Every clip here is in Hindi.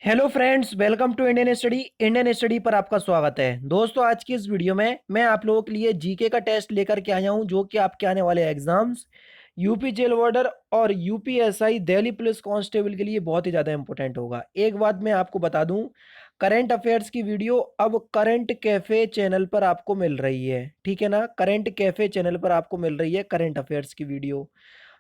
Hello friends, welcome to Indian study पर आपका स्वागत है। दोस्तों, आज की इस वीडियो में मैं आप लोगों के लिए जीके का टेस्ट लेकर के आया हूं, जो कि आपके आने वाले एग्जाम्स यूपी जेल वार्डर और यूपीएसआई दिल्ली पुलिस कांस्टेबल के लिए बहुत ही ज़्यादा इंपॉर्टेंट होगा। एक बात मैं आपको बता दूं, करंट अफेयर्स की वीडियो अब करंट कैफे चैनल पर आपको मिल रही है। ठीक है ना, करंट कैफे चैनल पर आपको मिल रही है करंट अफेयर्स की वीडियो।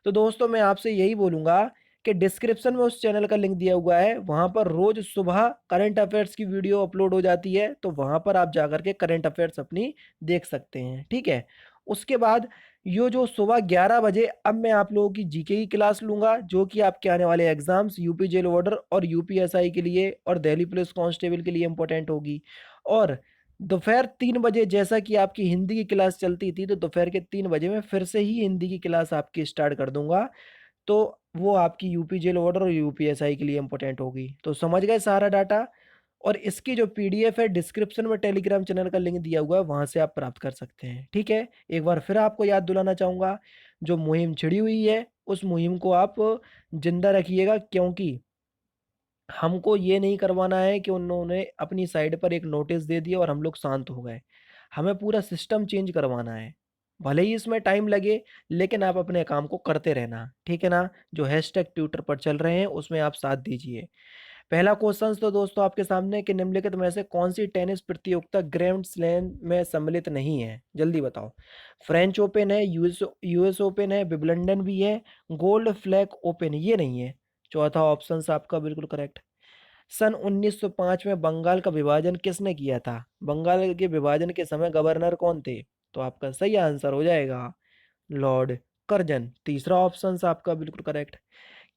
तो दोस्तों, मैं आपसे यही बोलूंगा कि डिस्क्रिप्शन में उस चैनल का लिंक दिया हुआ है, वहां पर रोज सुबह करंट अफेयर्स की वीडियो अपलोड हो जाती है, तो वहां पर आप जाकर के करंट अफेयर्स अपनी देख सकते हैं। ठीक है। उसके बाद ये जो सुबह 11 बजे अब मैं आप लोगों की जीके की क्लास लूंगा, जो कि आपके आने वाले एग्जाम्स यूपी जेल वार्डर और यूपीएसआई के लिए और दिल्ली पुलिस कांस्टेबल के लिए इंपॉर्टेंट होगी। और दोपहर 3 बजे जैसा कि आपकी हिंदी की क्लास चलती थी, तो दोपहर के 3 बजे में फिर से ही हिंदी की क्लास आपकी स्टार्ट कर दूंगा। तो वो आपकी यूपी जेल वार्डर और यूपीएसआई के लिए इंपॉर्टेंट होगी। तो समझ गए सारा डाटा। और इसकी जो पीडीएफ है, डिस्क्रिप्शन में टेलीग्राम चैनल का लिंक दिया हुआ है, वहां से आप प्राप्त कर सकते हैं। ठीक है। एक बार फिर आपको याद दिलाना चाहूंगा, जो मुहिम छिड़ी हुई है उस मुहिम को आप जिंदा रखिएगा, क्योंकि हमको ये नहीं करवाना है कि उन्होंने अपनी साइड पर एक नोटिस दे दिया और हम लोग शांत हो गए। हमें पूरा सिस्टम चेंज करवाना है। भले ही इसमें टाइम लगे, लेकिन आप अपने काम को करते रहना। ठीक है ना। जो हैशटैग ट्विटर पर चल रहे हैं उसमें आप साथ दीजिए। पहला क्वेश्चन तो दोस्तों आपके सामने कि निम्नलिखित में से कौन सी टेनिस प्रतियोगिता ग्रैंड स्लैम में सम्मिलित नहीं है, जल्दी बताओ। फ्रेंच ओपन है, यूएस ओपन है, विंबलडन भी है, गोल्ड फ्लैग ओपन ये नहीं है। चौथा ऑप्शन आपका बिल्कुल करेक्ट। सन 1905 में बंगाल का विभाजन किसने किया था? बंगाल के विभाजन के समय गवर्नर कौन थे? तो आपका सही आंसर हो जाएगा लॉर्ड कर्जन। तीसरा ऑप्शन आपका बिल्कुल करेक्ट।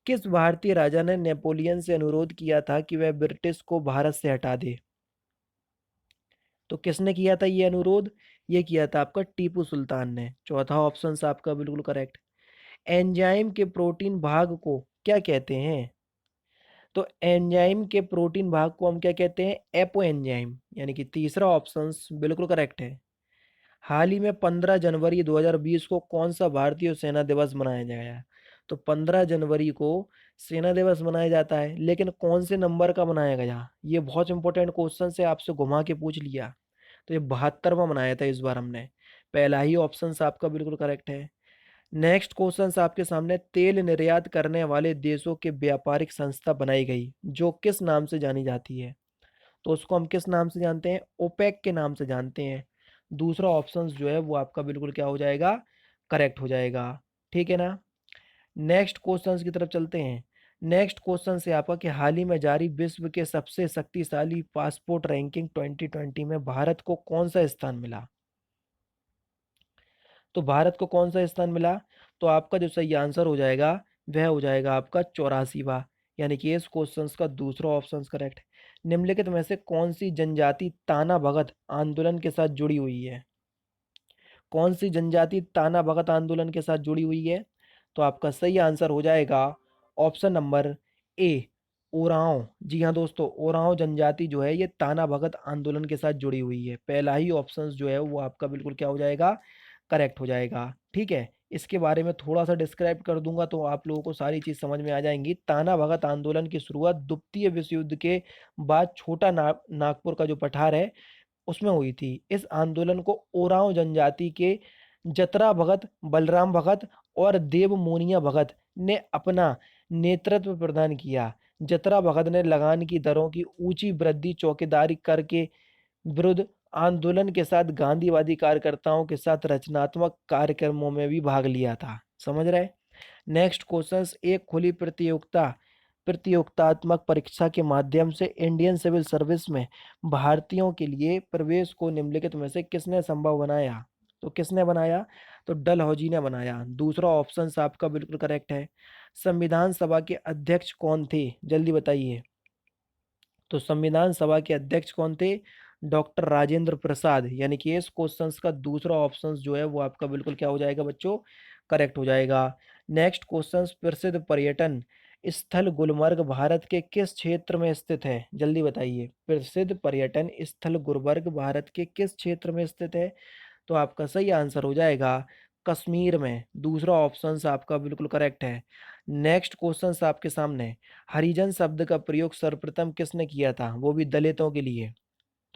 किस भारतीय राजा ने नेपोलियन से अनुरोध किया था कि वह ब्रिटिश को भारत से हटा दे? तो किसने किया था ये अनुरोध? ये किया था आपका टीपू सुल्तान ने। चौथा ऑप्शन आपका बिल्कुल करेक्ट। एंजाइम के प्रोटीन भाग को क्या कहते हैं? तो एंजाइम के प्रोटीन भाग को हम क्या कहते हैं? Apo enzyme. यानी कि तीसरा ऑप्शन बिल्कुल करेक्ट है। हाल ही में 15 जनवरी 2020 को कौन सा भारतीय सेना दिवस मनाया गया? तो 15 जनवरी को सेना दिवस मनाया जाता है, लेकिन कौन से नंबर का मनाया गया? ये बहुत इंपॉर्टेंट क्वेश्चन से आपसे घुमा के पूछ लिया। तो ये 72वां मनाया था इस बार हमने। पहला ही ऑप्शन आपका बिल्कुल करेक्ट है। नेक्स्ट क्वेश्चन आपके सामने, तेल निर्यात करने वाले देशों के व्यापारिक संस्था बनाई गई, जो किस नाम से जानी जाती है? तो उसको हम किस नाम से जानते हैं? ओपेक के नाम से जानते हैं। दूसरा ऑप्शन जो है वो आपका बिल्कुल क्या हो जाएगा? करेक्ट हो जाएगा। ठीक है ना। नेक्स्ट क्वेश्चन की तरफ चलते हैं। नेक्स्ट क्वेश्चन से आपका कि हाल ही में जारी विश्व के सबसे शक्तिशाली पासपोर्ट रैंकिंग 2020 में भारत को कौन सा स्थान मिला? तो भारत को कौन सा स्थान मिला? तो आपका जो सही आंसर हो जाएगा वह हो जाएगा आपका 84वां। यानी कि इस क्वेश्चन का दूसरा ऑप्शन करेक्ट। निम्नलिखित में से कौन सी जनजाति ताना भगत आंदोलन के साथ जुड़ी हुई है? कौन सी जनजाति ताना भगत आंदोलन के साथ जुड़ी हुई है? तो आपका सही आंसर हो जाएगा ऑप्शन नंबर ए, ओरांव। जी हाँ दोस्तों, ओरांव जनजाति जो है ये ताना भगत आंदोलन के साथ जुड़ी हुई है। पहला ही ऑप्शन जो है वो आपका बिल्कुल क्या हो जाएगा? करेक्ट हो जाएगा। ठीक है। इसके बारे में थोड़ा सा डिस्क्राइब कर दूंगा तो आप लोगों को सारी चीज समझ में आ जाएंगी। ताना भगत आंदोलन की शुरुआत द्वितीय विश्व युद्ध के बाद छोटा नागपुर का जो पठार है उसमें हुई थी। इस आंदोलन को ओरांव जनजाति के जतरा भगत, बलराम भगत और देव मोनिया भगत ने अपना नेतृत्व प्रदान किया। जतरा भगत ने लगान की दरों की ऊंची वृद्धि चौकीदारी करके विरुद्ध आंदोलन के साथ गांधीवादी कार्यकर्ताओं के साथ रचनात्मक कार्यक्रमों में भी भाग लिया था। समझ रहे? नेक्स्ट क्वेश्चन, एक खुली प्रतियोगितात्मक परीक्षा के माध्यम से इंडियन सिविल सर्विस में भारतीयों के लिए प्रवेश को निम्नलिखित में से किसने संभव बनाया? तो किसने बनाया? तो डलहौजी ने बनाया। दूसरा ऑप्शन आपका बिल्कुल करेक्ट है। संविधान सभा के अध्यक्ष कौन थे, जल्दी बताइए। तो संविधान सभा के अध्यक्ष कौन थे? डॉक्टर राजेंद्र प्रसाद। यानी कि इस क्वेश्चन का दूसरा ऑप्शन जो है वो आपका बिल्कुल क्या हो जाएगा बच्चों? करेक्ट हो जाएगा। नेक्स्ट क्वेश्चन, प्रसिद्ध पर्यटन स्थल गुलमर्ग भारत के किस क्षेत्र में स्थित है? जल्दी बताइए। प्रसिद्ध पर्यटन स्थल गुलमर्ग भारत के किस क्षेत्र में स्थित है? तो आपका सही आंसर हो जाएगा कश्मीर में। दूसरा ऑप्शन आपका बिल्कुल करेक्ट है। नेक्स्ट क्वेश्चन आपके सामने, हरिजन शब्द का प्रयोग सर्वप्रथम किसने किया था, वो भी दलितों के लिए।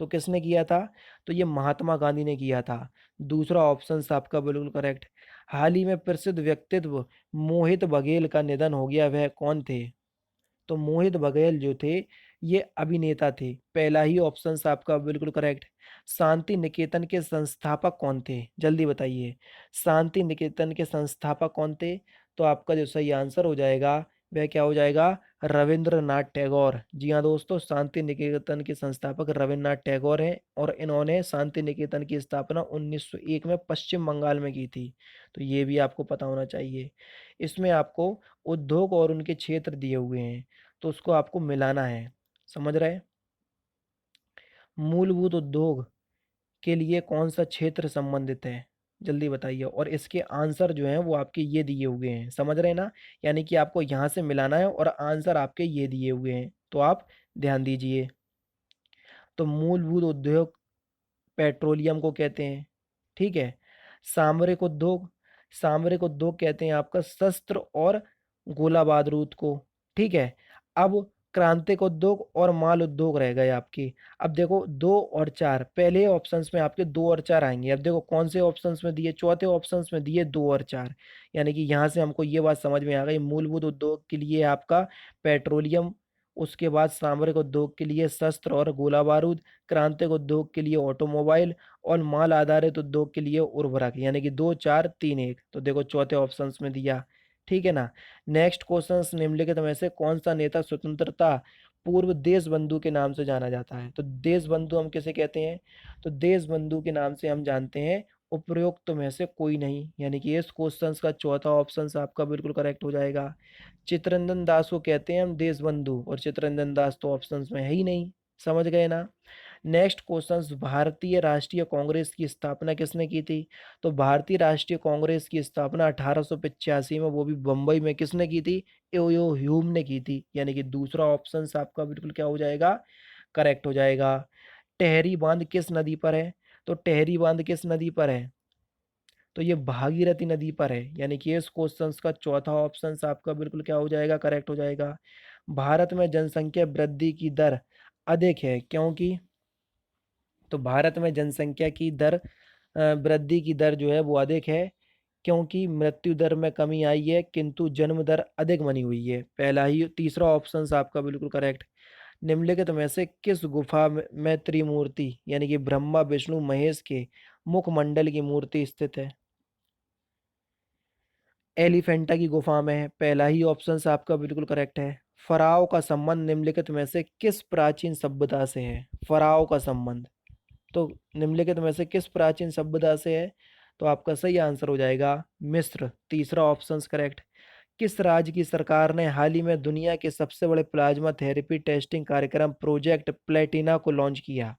तो किसने किया था, तो ये महात्मा गांधी ने किया था। दूसरा ऑप्शन आपका बिल्कुल करेक्ट। हाल ही में प्रसिद्ध व्यक्तित्व मोहित बघेल का निधन हो गया, वह कौन थे। तो मोहित बघेल जो थे ये अभिनेता थे। पहला ही ऑप्शन आपका बिल्कुल करेक्ट। शांति निकेतन के संस्थापक कौन थे, जल्दी बताइए। शांति निकेतन के संस्थापक कौन थे, तो आपका जो सही आंसर हो जाएगा वह क्या हो जाएगा, रविंद्रनाथ टैगोर। जी हाँ दोस्तों, शांति निकेतन के संस्थापक रविंद्रनाथ टैगोर हैं और इन्होंने शांति निकेतन की स्थापना 1901 में पश्चिम बंगाल में की थी। तो ये भी आपको पता होना चाहिए। इसमें आपको उद्योग और उनके क्षेत्र दिए हुए हैं, तो उसको आपको मिलाना है, समझ रहे। मूलभूत उद्योग के लिए कौन सा क्षेत्र संबंधित है, जल्दी बताइए। और इसके आंसर जो हैं वो आपके ये दिए हुए हैं, समझ रहे हैं ना। यानी कि आपको यहाँ से मिलाना है और आंसर आपके ये दिए हुए हैं, तो आप ध्यान दीजिए। तो मूलभूत उद्योग पेट्रोलियम को कहते हैं, ठीक है। सामरिक उद्योग, सामरिक उद्योग कहते हैं आपका शस्त्र और गोला बारूद को, ठीक है। अब क्रांतिक उद्योग और माल उद्योग रह गए आपके। अब देखो 2 और 4, पहले ऑप्शंस में आपके 2 और 4 आएंगे। अब देखो कौन से ऑप्शंस में दिए, चौथे ऑप्शंस में दिए 2 और 4। यानी कि यहाँ से हमको ये बात समझ में आ गई, मूलभूत उद्योग के लिए आपका पेट्रोलियम, उसके बाद सामरिक उद्योग के लिए शस्त्र और गोला बारूद, क्रांतिक उद्योग के लिए ऑटोमोबाइल और माल आधारित उद्योग के लिए उर्वरक। यानी कि 2 4 3 1, तो देखो चौथे ऑप्शंस में दिया, ठीक है ना। नेक्स्ट क्वेश्चन, निम्नलिखित में से कौन सा नेता स्वतंत्रता पूर्व देश बंधु के नाम से जाना जाता है। तो देश बंधु हम किसे कहते हैं, तो देश बंधु के नाम से हम जानते हैं उपरोक्त में से कोई नहीं। यानी कि इस क्वेश्चन का चौथा ऑप्शन आपका बिल्कुल करेक्ट हो जाएगा। चित्तरंजन दास को कहते हैं हम देश बंधु, और चित्तरंजन दास तो ऑप्शन में है ही नहीं, समझ गए ना। नेक्स्ट क्वेश्चन, भारतीय राष्ट्रीय कांग्रेस की स्थापना किसने की थी। तो भारतीय राष्ट्रीय कांग्रेस की स्थापना 1885 में, वो भी बम्बई में, किसने की थी, एओ ह्यूम ने की थी। यानी कि दूसरा ऑप्शन आपका बिल्कुल क्या हो जाएगा, करेक्ट हो जाएगा। टेहरी बांध किस नदी पर है, तो टेहरी बांध किस नदी पर है, तो ये भागीरथी नदी पर है। यानी कि इस क्वेश्चन का चौथा ऑप्शन आपका बिल्कुल क्या हो जाएगा, करेक्ट हो जाएगा। भारत में जनसंख्या वृद्धि की दर अधिक है क्योंकि, तो भारत में जनसंख्या की दर वृद्धि की दर जो है वो अधिक है क्योंकि मृत्यु दर में कमी आई है किंतु जन्म दर अधिक बनी हुई है। पहला ही, तीसरा ऑप्शन आपका बिल्कुल करेक्ट। निम्नलिखित में से किस गुफा में त्रिमूर्ति यानी कि ब्रह्मा विष्णु महेश के मुखमंडल की मूर्ति स्थित है। एलिफेंटा की गुफा में है, पहला ही ऑप्शन आपका बिल्कुल करेक्ट है। फराओ का संबंध निम्नलिखित में से किस प्राचीन सभ्यता से है, फराओ का संबंध, तो निम्नलिखित में से किस प्राचीन सभ्यता से है, तो आपका सही आंसर हो जाएगा मिस्र, तीसरा ऑप्शन करेक्ट। किस राज्य की सरकार ने हाल ही में दुनिया के सबसे बड़े प्लाज्मा थेरेपी टेस्टिंग कार्यक्रम प्रोजेक्ट प्लेटिना को लॉन्च किया।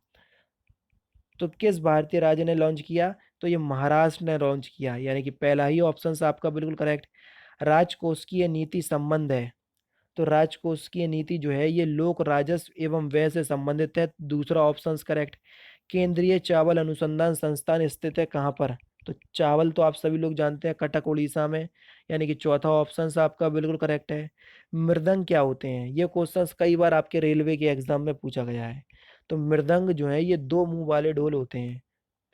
तो किस भारतीय राज्य ने लॉन्च किया, तो ये महाराष्ट्र ने लॉन्च किया। यानी कि पहला ही ऑप्शन आपका बिल्कुल करेक्ट। राजकोषीय नीति संबंध है, तो राजकोषीय नीति जो है ये लोक राजस्व एवं व्यय से संबंधित है, दूसरा ऑप्शन करेक्ट। केंद्रीय चावल अनुसंधान संस्थान स्थित है कहाँ पर, तो चावल तो आप सभी लोग जानते हैं कटक उड़ीसा में। यानी कि चौथा ऑप्शन आपका बिल्कुल करेक्ट है। मृदंग क्या होते हैं, ये क्वेश्चन कई बार आपके रेलवे के एग्जाम में पूछा गया है। तो मृदंग जो है ये 2 मुंह वाले ढोल होते हैं,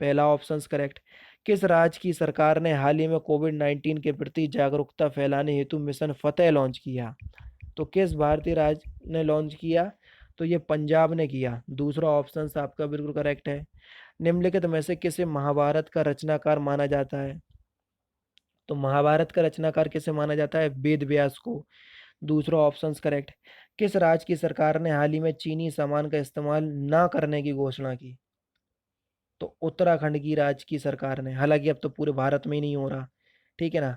पहला ऑप्शन करेक्ट। किस राज्य की सरकार ने हाल ही में कोविड-19 के प्रति जागरूकता फैलाने हेतु मिशन फतेह लॉन्च किया। तो किस भारतीय राज्य ने लॉन्च किया, तो ये पंजाब ने किया, दूसरा ऑप्शन आपका बिल्कुल करेक्ट है। निम्नलिखित में से किसे महाभारत का रचनाकार माना जाता है, तो महाभारत का रचनाकार किसे माना जाता है, वेद व्यास को, दूसरा ऑप्शन करेक्ट। किस राज्य की सरकार ने हाल ही में चीनी सामान का इस्तेमाल ना करने की घोषणा की, तो उत्तराखंड की राज्य की सरकार ने, हालांकि अब तो पूरे भारत में ही नहीं हो रहा, ठीक है ना।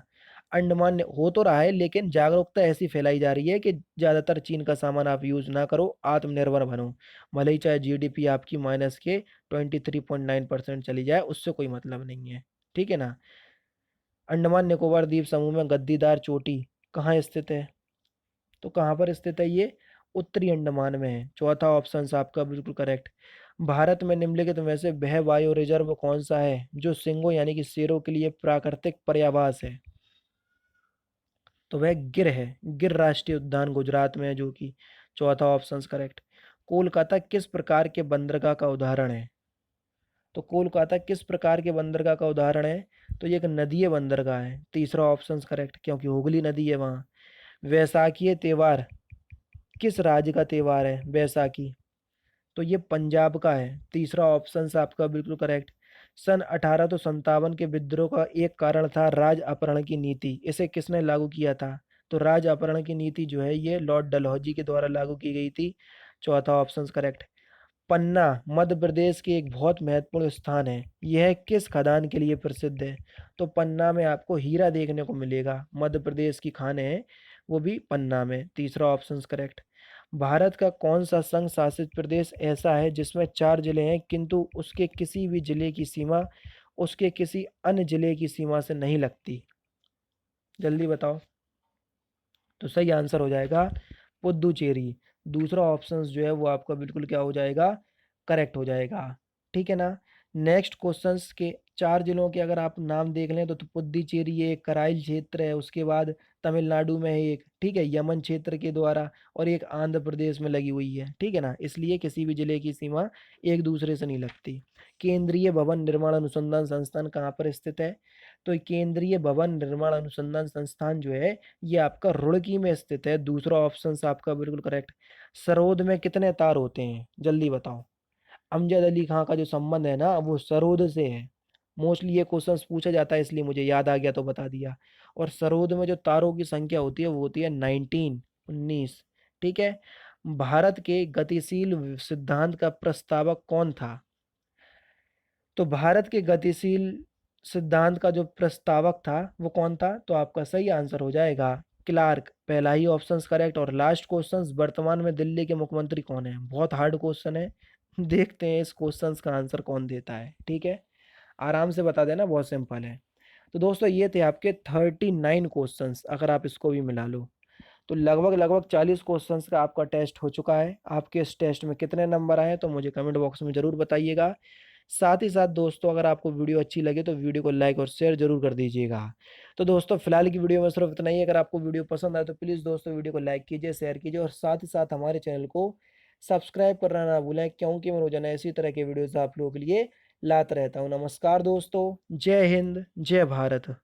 अंडमान में हो तो रहा है लेकिन जागरूकता ऐसी फैलाई जा रही है कि ज़्यादातर चीन का सामान आप यूज़ ना करो, आत्मनिर्भर बनो। भले ही चाहे जीडीपी आपकी माइनस के 23.9% चली जाए, उससे कोई मतलब नहीं है, ठीक है ना। अंडमान निकोबार द्वीप समूह में गद्दीदार चोटी कहाँ स्थित है, तो कहाँ पर स्थित है ये, उत्तरी अंडमान में है, चौथा ऑप्शन आपका बिल्कुल करेक्ट। भारत में निम्नलिखित में से वह बायो रिजर्व कौन सा है जो सिंगों यानी कि शेरों के लिए प्राकृतिक पर्यावास है। तो वह गिर है। गिर राष्ट्रीय उद्यान गुजरात में है, जो कि चौथा ऑप्शन करेक्ट। कोलकाता किस प्रकार के बंदरगाह का उदाहरण है? तो कोलकाता किस प्रकार के बंदरगाह का उदाहरण है? तो ये एक नदीय बंदरगाह है, तीसरा ऑप्शन करेक्ट, क्योंकि हुगली नदी है वहाँ। वैसाखी त्योहार किस राज्य का त्योहार है वैसाखी? तो ये पंजाब का है, तीसरा ऑप्शन से आपका बिल्कुल करेक्ट। सन 1857 के विद्रोह का एक कारण था राज अपहरण की नीति, इसे किसने लागू किया था? तो राज अपहरण की नीति जो है ये लॉर्ड डलहौजी के द्वारा लागू की गई थी, चौथा ऑप्शन करेक्ट। पन्ना मध्य प्रदेश के एक बहुत महत्वपूर्ण स्थान है, यह किस खदान के लिए प्रसिद्ध है? तो पन्ना में आपको हीरा देखने को मिलेगा, मध्य प्रदेश की खान है वो भी पन्ना में, तीसरा ऑप्शन करेक्ट। भारत का कौन सा संघ शासित प्रदेश ऐसा है जिसमें 4 जिले हैं किंतु उसके किसी भी जिले की सीमा उसके किसी अन्य जिले की सीमा से नहीं लगती? जल्दी बताओ। तो सही आंसर हो जाएगा पुद्दुचेरी। दूसरा ऑप्शन जो है वो आपका बिल्कुल क्या हो जाएगा, करेक्ट हो जाएगा। ठीक है ना। नेक्स्ट क्वेश्चंस के 4 जिलों के अगर आप नाम देख लें तो पुद्दुचेरी ये एक कराइल क्षेत्र है, उसके बाद तमिलनाडु में है एक, ठीक है, यमन क्षेत्र के द्वारा, और एक आंध्र प्रदेश में लगी हुई है, ठीक है ना, इसलिए किसी भी जिले की सीमा एक दूसरे से नहीं लगती। केंद्रीय भवन निर्माण अनुसंधान संस्थान कहाँ पर स्थित है? तो केंद्रीय भवन निर्माण अनुसंधान संस्थान जो है ये आपका रुड़की में स्थित है, दूसरा ऑप्शन आपका बिल्कुल करेक्ट। सरोद में कितने तार होते हैं जल्दी बताओ। अमजद अली खां का जो संबंध है ना वो सरोद से है। मोस्टली ये क्वेश्चन पूछा जाता है इसलिए मुझे याद आ गया तो बता दिया। और सरोद में जो तारों की संख्या होती है वो होती है 19। ठीक है। भारत के गतिशील सिद्धांत का प्रस्तावक कौन था? तो भारत के गतिशील सिद्धांत का जो प्रस्तावक था वो कौन था? तो आपका सही आंसर हो जाएगा क्लार्क, पहला ही ऑप्शन करेक्ट। और लास्ट क्वेश्चन, वर्तमान में दिल्ली के मुख्यमंत्री कौन है? बहुत हार्ड क्वेश्चन है, देखते हैं इस क्वेश्चन का आंसर कौन देता है। ठीक है, आराम से बता देना, बहुत सिंपल है। तो दोस्तों ये थे आपके 39 क्वेश्चंस, अगर आप इसको भी मिला लो तो लगभग लगभग 40 क्वेश्चंस का आपका टेस्ट हो चुका है। आपके इस टेस्ट में कितने नंबर आए तो मुझे कमेंट बॉक्स में ज़रूर बताइएगा। साथ ही साथ दोस्तों अगर आपको वीडियो अच्छी लगे तो वीडियो को लाइक और शेयर जरूर कर दीजिएगा। तो दोस्तों फिलहाल की वीडियो में सिर्फ इतना ही। अगर आपको वीडियो पसंद आए तो प्लीज़ दोस्तों वीडियो को लाइक कीजिए, शेयर कीजिए, और साथ ही साथ हमारे चैनल को सब्सक्राइब करना ना भूलें, क्योंकि मैं रोजाना इसी तरह के वीडियोज़ आप लोगों के लिए लाता रहता हूँ। नमस्कार दोस्तों, जय हिंद, जय भारत।